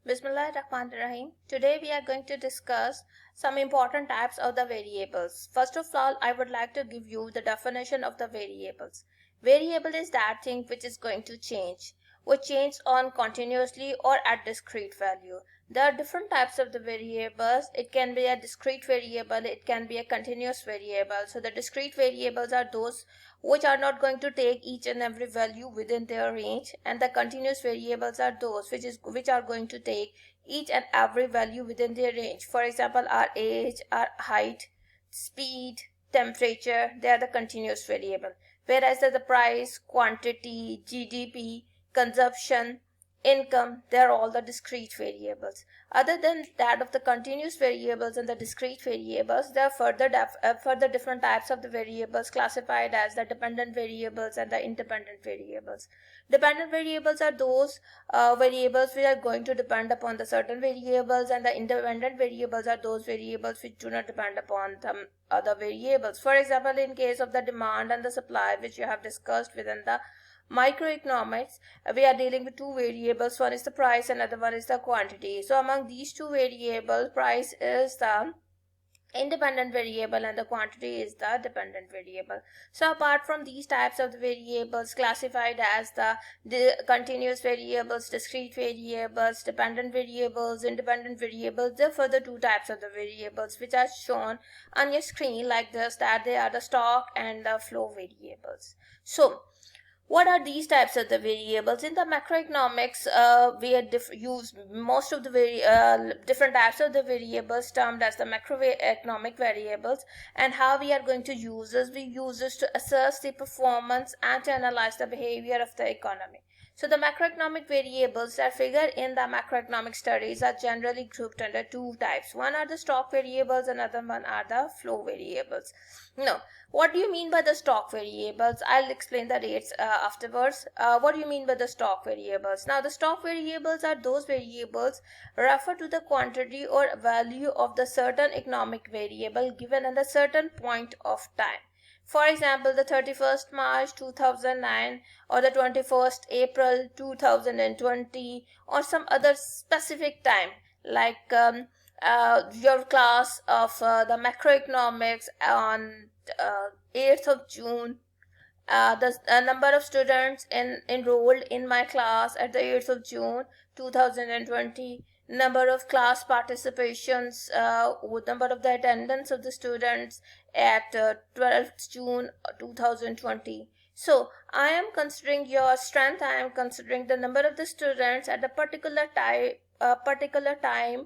Bismillahirrahmanirrahim. Today we are going to discuss some important types of the variables. First of all, I would like to give you the definition of the variables. Variable is that thing which is going to change, which changes on continuously or at discrete value. There are different types of the variables. It can be a discrete variable, it can be a continuous variable. So the discrete variables are those which are not going to take each and every value within their range, and the continuous variables are those which are going to take each and every value within their range. For example, our age, our height, speed, temperature, they are the continuous variable, whereas the price, quantity, GDP, consumption, income, they are all the discrete variables. Other than that of the continuous variables and the discrete variables, there are further different types of the variables classified as the dependent variables and the independent variables. Dependent variables are those variables which are going to depend upon the certain variables, and the independent variables are those variables which do not depend upon some other variables. For example, in case of the demand and the supply, which you have discussed within the microeconomics, we are dealing with two variables. One is the price, another one is the quantity. So among these two variables, price is the independent variable and the quantity is the dependent variable. So apart from these types of the variables classified as the continuous variables, discrete variables, dependent variables, independent variables, there are further two types of the variables which are shown on your screen like this, that they are the stock and the flow variables. So what are these types of the variables? In the macroeconomics, we use most of the different types of the variables termed as the macroeconomic variables. And how we are going to use this? We use this to assess the performance and to analyze the behavior of the economy. So the macroeconomic variables that figure in the macroeconomic studies are generally grouped under two types. One are the stock variables, another one are the flow variables. Now, what do you mean by the stock variables? I'll explain the rates afterwards. What do you mean by the stock variables? Now, the stock variables are those variables refer to the quantity or value of the certain economic variable given at a certain point of time. For example, the 31st March 2009 or the 21st April 2020 or some other specific time, like your class of the macroeconomics on 8th of June. The number of students enrolled in my class at the 8th of June 2020, number of class participations, number of the attendance of the students at 12th June 2020. So I am considering your strength, I am considering the number of the students at a particular time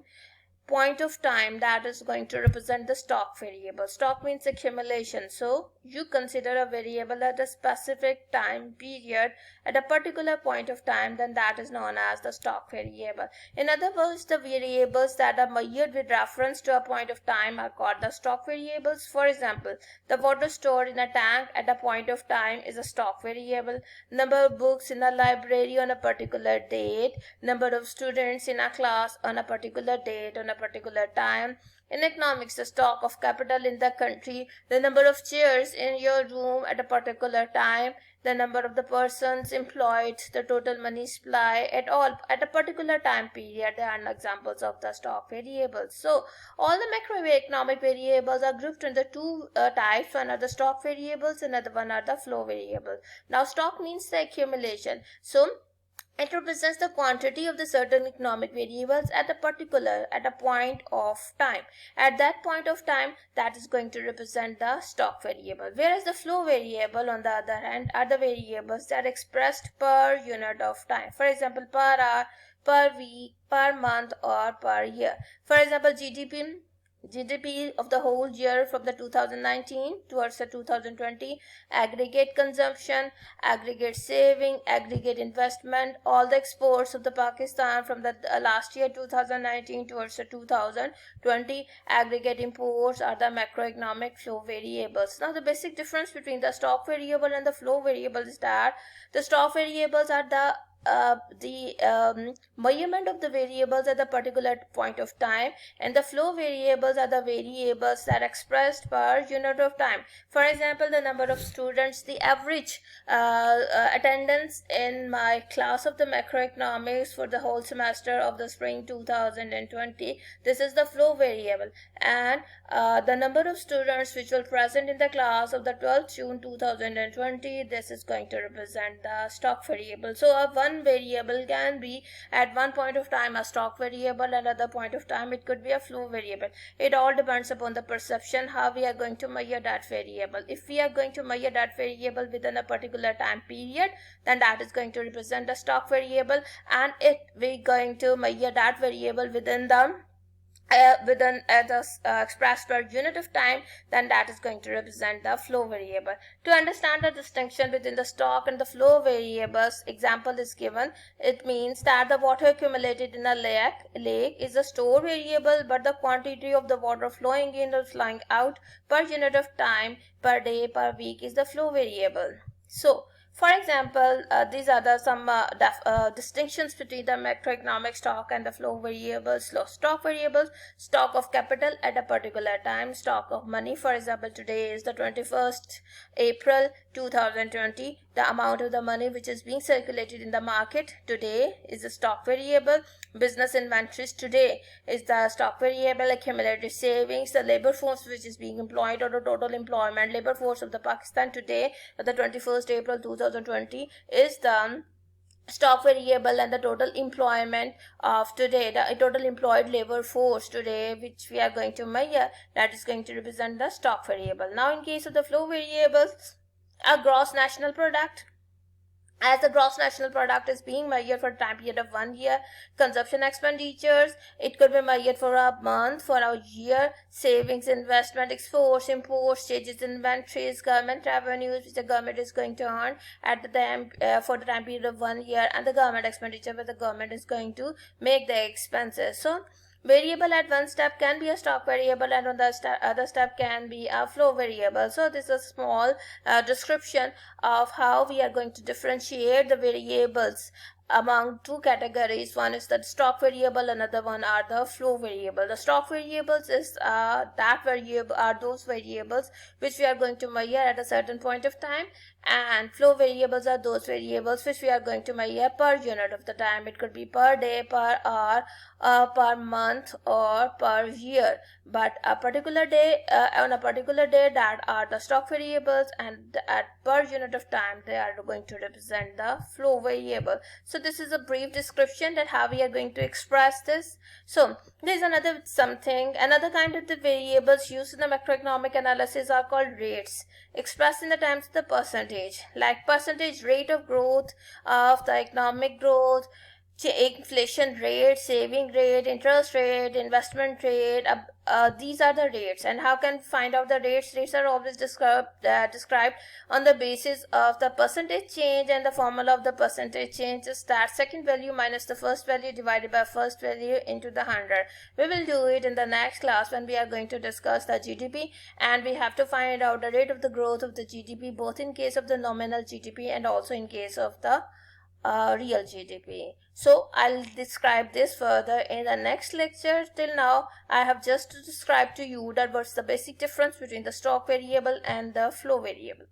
point of time that is going to represent the stock variable. Stock means accumulation. So you consider a variable at a specific time period at a particular point of time, then that is known as the stock variable. In other words, the variables that are measured with reference to a point of time are called the stock variables. For example, the water stored in a tank at a point of time is a stock variable. Number of books in a library on a particular date, number of students in a class on a particular date on a particular time. In economics, the stock of capital in the country, the number of chairs in your room at a particular time, the number of the persons employed, the total money supply at a particular time period. They are examples of the stock variables. So all the macroeconomic variables are grouped into two types. One are the stock variables, another one are the flow variables. Now stock means the accumulation. So it represents the quantity of the certain economic variables at a point of time. At that point of time, that is going to represent the stock variable. Whereas the flow variable, on the other hand, are the variables that are expressed per unit of time. For example, per hour, per week, per month, or per year. For example, GDP of the whole year from the 2019 towards the 2020, aggregate consumption, aggregate saving, aggregate investment, all the exports of the Pakistan from the last year 2019 towards the 2020, aggregate imports are the macroeconomic flow variables. Now the basic difference between the stock variable and the flow variable is that the stock variables are the measurement of the variables at the particular point of time, and the flow variables are the variables that are expressed per unit of time. For example, the number of students, the average attendance in my class of the macroeconomics for the whole semester of the spring 2020. This is the flow variable. And the number of students which were present in the class of the 12th June 2020, this is going to represent the stock variable. So one variable can be at one point of time a stock variable, and at another point of time it could be a flow variable. It all depends upon the perception how we are going to measure that variable. If we are going to measure that variable within a particular time period, then that is going to represent the stock variable, and if we're going to measure that variable within the expressed per unit of time, then that is going to represent the flow variable. To understand the distinction between the stock and the flow variables, example is given. It means that the water accumulated in a lake is a store variable, but the quantity of the water flowing in or flowing out per unit of time, per day, per week is the flow variable. So for example, these are some distinctions between the macroeconomic stock and the flow variables. Stock variables: stock of capital at a particular time, stock of money. For example, today is the 21st April 2020. The amount of the money which is being circulated in the market today is a stock variable. Business inventories today is the stock variable. Accumulated savings, the labor force which is being employed, or the total employment labor force of the Pakistan today, the 21st April 2020, is the stock variable. And the total employment of today, the total employed labor force today, which we are going to measure, that is going to represent the stock variable. Now in case of the flow variables, a gross national product, as the gross national product is being measured for a time period of 1 year. Consumption expenditures, it could be measured for a month, for a year. Savings, investment, exports, imports, changes in inventories, government revenues which the government is going to earn at the time for the time period of 1 year, and the government expenditure where the government is going to make the expenses. So variable at one step can be a stock variable, and on the other step can be a flow variable. So this is a small description of how we are going to differentiate the variables among two categories. One is the stock variable, another one are the flow variable. The stock variables is those variables which we are going to measure at a certain point of time, and flow variables are those variables which we are going to measure per unit of the time. It could be per day, per hour, per month, or per year. But a particular day, on a particular day, that are the stock variables, and at per unit of time they are going to represent the flow variable. So this is a brief description that how we are going to express this. So there is another kind of the variables used in the macroeconomic analysis are called rates, expressed in the terms of the percentage, like percentage rate of growth of the economic growth, inflation rate, saving rate, interest rate, investment rate. These are the rates. And how can we find out the rates? Rates are always described on the basis of the percentage change, and the formula of the percentage change is that second value minus the first value divided by first value into the 100. We will do it in the next class when we are going to discuss the GDP, and we have to find out the rate of the growth of the GDP, both in case of the nominal GDP and also in case of the real GDP. So I'll describe this further in the next lecture. Till now I have just described to you that what's the basic difference between the stock variable and the flow variable.